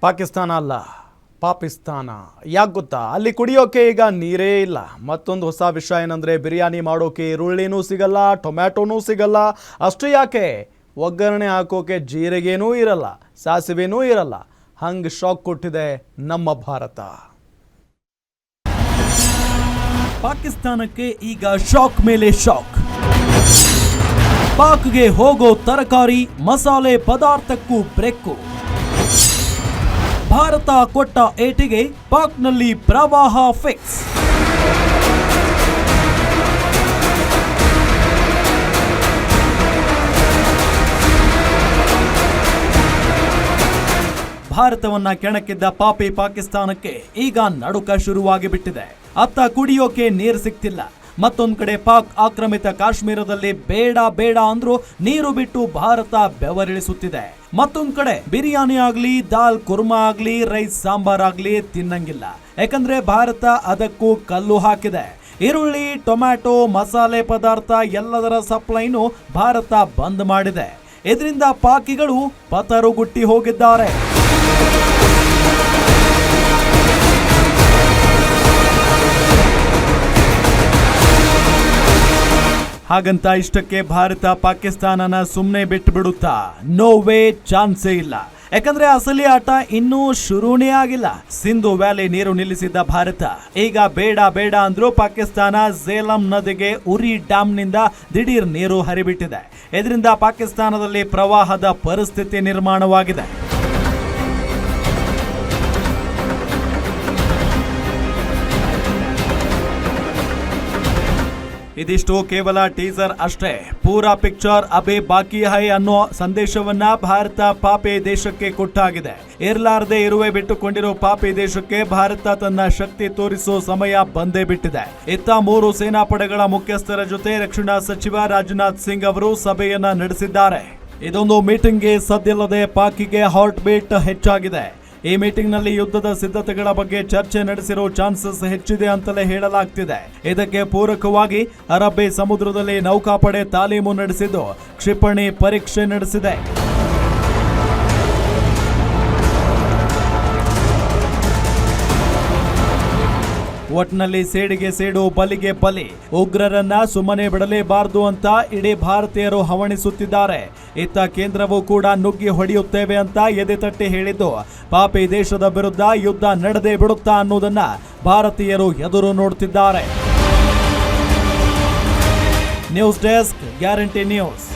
ಪಾಕಿಸ್ತಾನ ಅಲ್ಲ, ಪಾಪಿಸ್ತಾನ. ಯಾಕೆ ಗೊತ್ತಾ? ಅಲ್ಲಿ ಕುಡಿಯೋಕೆ ಈಗ ನೀರೇ ಇಲ್ಲ. ಮತ್ತೊಂದು ಹೊಸ ವಿಷಯ ಏನಂದರೆ, ಬಿರಿಯಾನಿ ಮಾಡೋಕೆ ಈರುಳ್ಳಿನೂ ಸಿಗಲ್ಲ, ಟೊಮ್ಯಾಟೋನೂ ಸಿಗಲ್ಲ. ಅಷ್ಟು ಯಾಕೆ, ಒಗ್ಗರಣೆ ಹಾಕೋಕೆ ಜೀರಿಗೆನೂ ಇರಲ್ಲ, ಸಾಸಿವೆನೂ ಇರಲ್ಲ. ಹಂಗೆ ಶಾಕ್ ಕೊಟ್ಟಿದೆ ನಮ್ಮ ಭಾರತ. ಪಾಕಿಸ್ತಾನಕ್ಕೆ ಈಗ ಶಾಕ್ ಮೇಲೆ ಶಾಕ್. ಪಾಕ್ಗೆ ಹೋಗೋ ತರಕಾರಿ ಮಸಾಲೆ ಪದಾರ್ಥಕ್ಕೂ ಬ್ರೇಕು. ಭಾರತ ಕೊಟ್ಟ ಏಟಿಗೆ ಪಾಕ್ನಲ್ಲಿ ಪ್ರವಾಹ ಫಿಕ್ಸ್. ಭಾರತವನ್ನ ಕೆಣಕಿದ್ದ ಪಾಪಿ ಪಾಕಿಸ್ತಾನಕ್ಕೆ ಈಗ ನಡುಕ ಶುರುವಾಗಿ ಬಿಟ್ಟಿದೆ. ಅತ್ತ ಕುಡಿಯೋಕೆ ನೀರು ಸಿಗ್ತಿಲ್ಲ, ಮತ್ತೊಂದು ಕಡೆ ಪಾಕ್ ಆಕ್ರಮಿತ ಕಾಶ್ಮೀರದಲ್ಲಿ ಬೇಡ ಬೇಡ ಅಂದ್ರೂ ನೀರು ಬಿಟ್ಟು ಭಾರತ ಬೆವರಿಳಿಸುತ್ತಿದೆ. ಮತ್ತೊಂದು ಕಡೆ ಬಿರಿಯಾನಿ ಆಗ್ಲಿ, ದಾಲ್ ಕುರ್ಮಾ ಆಗ್ಲಿ, ರೈಸ್ ಸಾಂಬಾರ್ ಆಗ್ಲಿ ತಿನ್ನಂಗಿಲ್ಲ. ಯಾಕಂದ್ರೆ ಭಾರತ ಅದಕ್ಕೂ ಕಲ್ಲು ಹಾಕಿದೆ. ಈರುಳ್ಳಿ, ಟೊಮ್ಯಾಟೊ, ಮಸಾಲೆ ಪದಾರ್ಥ ಎಲ್ಲದರ ಸಪ್ಲೈನು ಭಾರತ ಬಂದ್ ಮಾಡಿದೆ. ಇದರಿಂದ ಪಾಕಿಗಳು ಪತರುಗುಟ್ಟಿ ಹೋಗಿದ್ದಾರೆ. ಹಾಗಂತ ಇಷ್ಟಕ್ಕೆ ಭಾರತ ಪಾಕಿಸ್ತಾನನ ಸುಮ್ಮನೆ ಬಿಟ್ಟು ಬಿಡುತ್ತಾ? ನೋ ವೇ, ಚಾನ್ಸೇ ಇಲ್ಲ. ಯಾಕಂದ್ರೆ ಅಸಲಿ ಆಟ ಇನ್ನೂ ಶುರುನೇ ಆಗಿಲ್ಲ. ಸಿಂಧು ವ್ಯಾಲಿ ನೀರು ನಿಲ್ಲಿಸಿದ್ದ ಭಾರತ ಈಗ ಬೇಡ ಬೇಡ ಅಂದ್ರೂ ಪಾಕಿಸ್ತಾನ ಝೇಲಂ ನದಿಗೆ ಉರಿ ಡ್ಯಾಂನಿಂದ ದಿಢೀರ್ ನೀರು ಹರಿಬಿಟ್ಟಿದೆ. ಇದರಿಂದ ಪಾಕಿಸ್ತಾನದಲ್ಲಿ ಪ್ರವಾಹದ ಪರಿಸ್ಥಿತಿ ನಿರ್ಮಾಣವಾಗಿದೆ. ಇದಿಷ್ಟು ಕೇವಲ ಟೀಸರ್ ಅಷ್ಟೇ. ಪೂರಾ ಪಿಕ್ಚರ್ ಅಬೇ ಬಾಕಿ ಹೈ ಅನ್ನೋ ಸಂದೇಶವನ್ನ ಭಾರತ ಪಾಪಿ ದೇಶಕ್ಕೆ ಕೊಟ್ಟಾಗಿದೆ. ಇರ್ಲಾರದೆ ಇರುವೆ ಬಿಟ್ಟುಕೊಂಡಿರೋ ಪಾಪಿ ದೇಶಕ್ಕೆ ಭಾರತ ತನ್ನ ಶಕ್ತಿ ತೋರಿಸೋ ಸಮಯ ಬಂದೇ ಬಿಟ್ಟಿದೆ. ಇತ್ತ 3 ಸೇನಾಪಡೆಗಳ ಮುಖ್ಯಸ್ಥರ ಜೊತೆ ರಕ್ಷಣಾ ಸಚಿವ ರಾಜನಾಥ್ ಸಿಂಗ್ ಅವರು ಸಭೆಯನ್ನ ನಡೆಸಿದ್ದಾರೆ. ಇದೊಂದು ಮೀಟಿಂಗ್ಗೆ ಸದ್ದಿಲ್ಲದೆ ಪಾಕಿಗೆ ಹಾರ್ಟ್ ಬೀಟ್ ಹೆಚ್ಚಾಗಿದೆ. ಈ ಮೀಟಿಂಗ್ ನಲ್ಲಿ ಯುದ್ಧದ ಸಿದ್ಧತೆಗಳ ಬಗ್ಗೆ ಚರ್ಚೆ ನಡೆಸಿರೋ ಚಾನ್ಸಸ್ ಹೆಚ್ಚಿದೆ ಅಂತಲೇ ಹೇಳಲಾಗ್ತಿದೆ. ಇದಕ್ಕೆ ಪೂರಕವಾಗಿ ಅರಬ್ಬಿ ಸಮುದ್ರದಲ್ಲಿ ನೌಕಾಪಡೆ ತಾಲೀಮು ನಡೆಸಿದ್ದು ಕ್ಷಿಪಣಿ ಪರೀಕ್ಷೆ ನಡೆಸಿದೆ. ಒಟ್ನಲ್ಲಿ ಸೇಡಿಗೆ ಸೇಡು, ಬಲಿಗೆ ಬಲಿ. ಉಗ್ರರನ್ನ ಸುಮ್ಮನೆ ಬಿಡಲೇಬಾರದು ಅಂತ ಇಡೀ ಭಾರತೀಯರು ಹವಣಿಸುತ್ತಿದ್ದಾರೆ. ಇತ್ತ ಕೇಂದ್ರವೂ ಕೂಡ ನುಗ್ಗಿ ಹೊಡೆಯುತ್ತೇವೆ ಅಂತ ಎದೆ ತಟ್ಟಿ ಹೇಳಿದ್ದು ಪಾಪಿ ದೇಶದ ವಿರುದ್ಧ ಯುದ್ಧ ನಡೆದೇ ಬಿಡುತ್ತಾ ಅನ್ನೋದನ್ನ ಭಾರತೀಯರು ಎದುರು ನೋಡುತ್ತಿದ್ದಾರೆ. News desk, guarantee news.